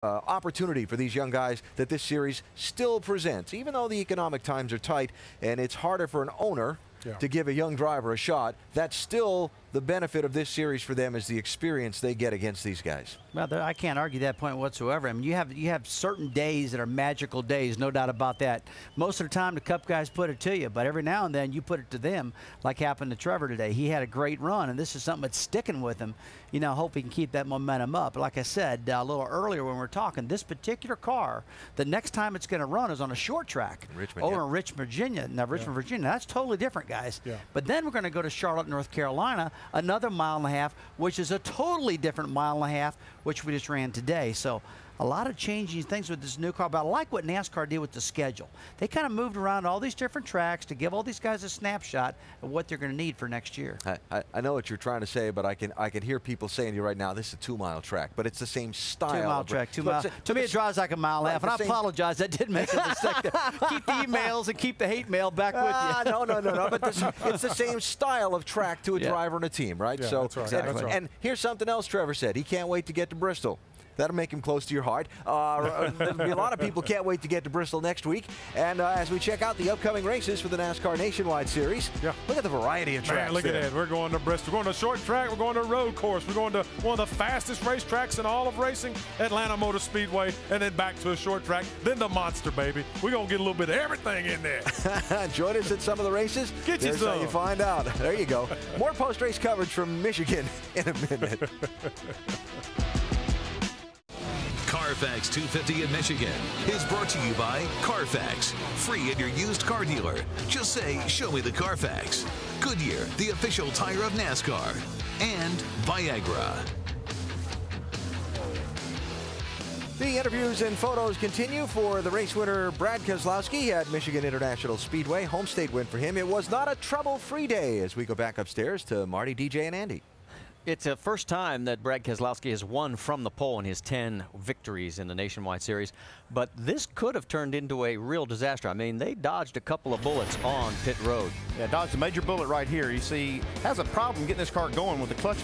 opportunity for these young guys that this series still presents, even though the economic times are tight and it's harder for an owner to give a young driver a shot. That's still the benefit of this series for them, is the experience they get against these guys. Well, I can't argue that point whatsoever. I mean, you have certain days that are magical days, no doubt about that. Most of the time, the Cup guys put it to you, but every now and then you put it to them, like happened to Trevor today. He had a great run, and this is something that's sticking with him. You know, hope he can keep that momentum up. Like I said a little earlier when we were talking, this particular car, the next time it's going to run is on a short track over in Richmond, Virginia. Now, Richmond, Virginia, that's totally different, guys. But then we're going to go to Charlotte, North Carolina, another 1.5 miles, which is a totally different 1.5 miles, which we just ran today. So a lot of changing things with this new car, but I like what NASCAR did with the schedule. They kind of moved around all these different tracks to give all these guys a snapshot of what they're going to need for next year. I know what you're trying to say, but I can hear people saying to you right now, this is a 2-mile track, but it's the same style. 2-mile track, 2 miles. To me, it drives like a 1.5 miles, and I apologize. I did make a mistake there. Keep the emails and keep the hate mail back with you. No, but it's the same style of track to a driver and a team, right? Yeah, so that's right. Exactly. That's right. And here's something else Trevor said. He can't wait to get to Bristol. That'll make him close to your heart. There'll be a lot of people can't wait to get to Bristol next week. And as we check out the upcoming races for the NASCAR Nationwide Series, look at the variety of tracks. Man, look at that. We're going to Bristol. We're going to short track. We're going to road course. We're going to one of the fastest racetracks in all of racing, Atlanta Motor Speedway, and then back to a short track, then the monster, baby. We're going to get a little bit of everything in there. Join us at some of the races. Get you some. How you find out. There you go. More post-race coverage from Michigan in a minute. Carfax 250 in Michigan is brought to you by Carfax. Free at your used car dealer. Just say, show me the Carfax. Goodyear, the official tire of NASCAR. And Viagra. The interviews and photos continue for the race winner Brad Keselowski at Michigan International Speedway. Home state win for him. It was not a trouble-free day as we go back upstairs to Marty, DJ, and Andy. It's the first time that Brad Keselowski has won from the pole in his 10 victories in the Nationwide Series. But this could have turned into a real disaster. I mean, they dodged a couple of bullets on pit road. Yeah, dodged a major bullet right here. You see, has a problem getting this car going with the clutch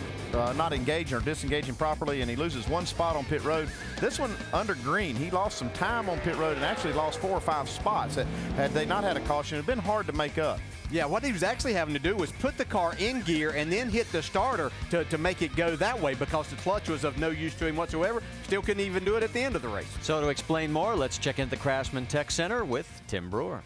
not engaging or disengaging properly, and he loses one spot on pit road. This one under green, he lost some time on pit road and actually lost 4 or 5 spots. Had they not had a caution, it would have been hard to make up. Yeah, what he was actually having to do was put the car in gear and then hit the starter to make it go that way, because the clutch was of no use to him whatsoever. Still couldn't even do it at the end of the race. So to explain more, let's check into the Craftsman Tech Center with Tim Brewer.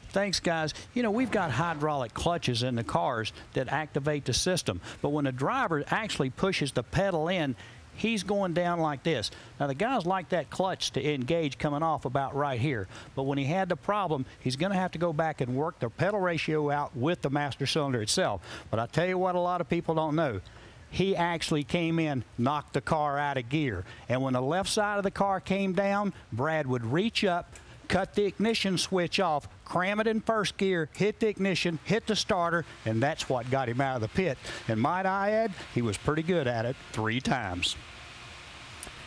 Thanks, guys. You know, we've got hydraulic clutches in the cars that activate the system, but when a driver actually pushes the pedal in, he's going down like this. Now, the guys like that clutch to engage coming off about right here. But when he had the problem, he's going to have to go back and work the pedal ratio out with the master cylinder itself. But I tell you what, a lot of people don't know. He actually came in, knocked the car out of gear. And when the left side of the car came down, Brad would reach up, cut the ignition switch off, cram it in first gear, hit the ignition, hit the starter, and that's what got him out of the pit. And might I add, he was pretty good at it 3 times.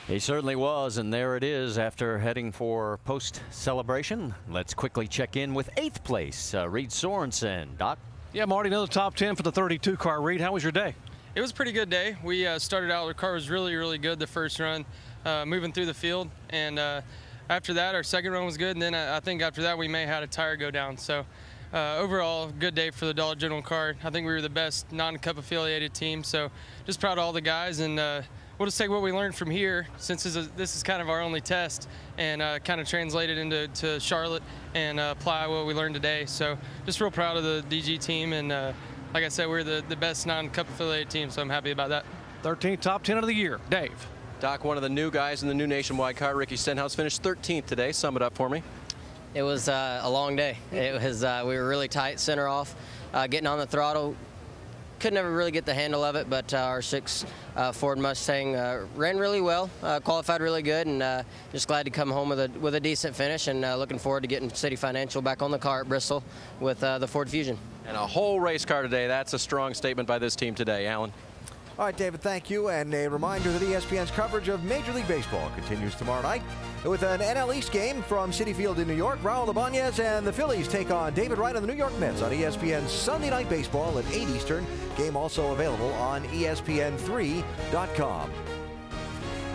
He certainly was, and there it is after heading for post-celebration. Let's quickly check in with 8th place, Reed Sorensen. Doc? Yeah, Marty, another top 10 for the 32 car. Reed, how was your day? It was a pretty good day. We started out, our car was really, really good the first run, moving through the field. And after that, our second run was good. And then I think after that, we may have had a tire go down. So overall, good day for the Dollar General car. I think we were the best non-Cup affiliated team. So just proud of all the guys. And we'll just take what we learned from here, since this is kind of our only test, and kind of translate it into Charlotte and apply what we learned today. So just real proud of the DG team. And like I said, we're the best non-Cup affiliated team, so I'm happy about that. 13th top 10 of the year. Dave? Doc, one of the new guys in the new Nationwide car, Ricky Stenhouse, finished 13th today. Sum it up for me. It was a long day. It was we were really tight center off, getting on the throttle. Could never really get the handle of it, but our 6 Ford Mustang ran really well, qualified really good, and just glad to come home with a decent finish, and looking forward to getting City Financial back on the car at Bristol with the Ford Fusion. And a whole race car today. That's a strong statement by this team today. Alan? All right, David, thank you. And a reminder that ESPN's coverage of Major League Baseball continues tomorrow night with an NL East game from Citi Field in New York. Raul Ibanez and the Phillies take on David Wright and the New York Mets on ESPN's Sunday Night Baseball at 8 Eastern. Game also available on ESPN3.com.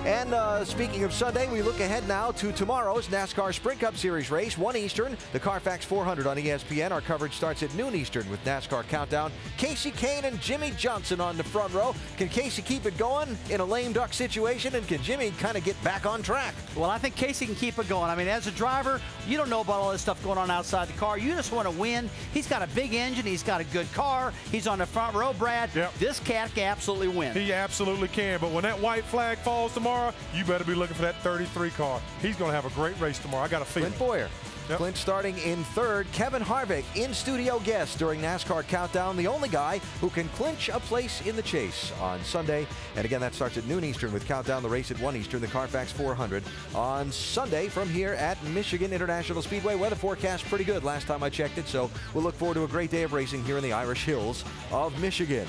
And speaking of Sunday, we look ahead now to tomorrow's NASCAR Sprint Cup Series race, 1 Eastern, the Carfax 400 on ESPN. Our coverage starts at noon Eastern with NASCAR Countdown. Casey Kane and Jimmy Johnson on the front row. Can Casey keep it going in a lame duck situation, and can Jimmy kind of get back on track? Well, I think Casey can keep it going. I mean, as a driver, you don't know about all this stuff going on outside the car. You just want to win. He's got a big engine. He's got a good car. He's on the front row, Brad. Yep. This cat can absolutely win. He absolutely can. But when that white flag falls tomorrow, you better be looking for that 33 car. He's going to have a great race tomorrow. I got a feeling. Clint Boyer. Yep. Clint starting in third. Kevin Harvick in studio guest during NASCAR Countdown, the only guy who can clinch a place in the chase on Sunday. And again, that starts at noon Eastern with Countdown, the race at 1 Eastern, the Carfax 400 on Sunday from here at Michigan International Speedway. Weather forecast pretty good last time I checked it, so we'll look forward to a great day of racing here in the Irish Hills of Michigan.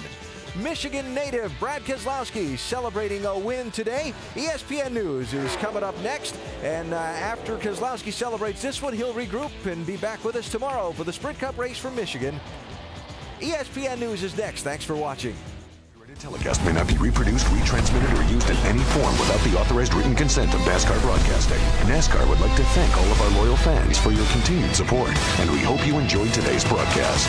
Michigan native Brad Keselowski celebrating a win today. ESPN News is coming up next, and after Keselowski celebrates this one, he'll regroup and be back with us tomorrow for the Sprint Cup race from Michigan. ESPN News is next. Thanks for watching. Telecast may not be reproduced, retransmitted, or used in any form without the authorized written consent of NASCAR Broadcasting. NASCAR would like to thank all of our loyal fans for your continued support, and we hope you enjoyed today's broadcast.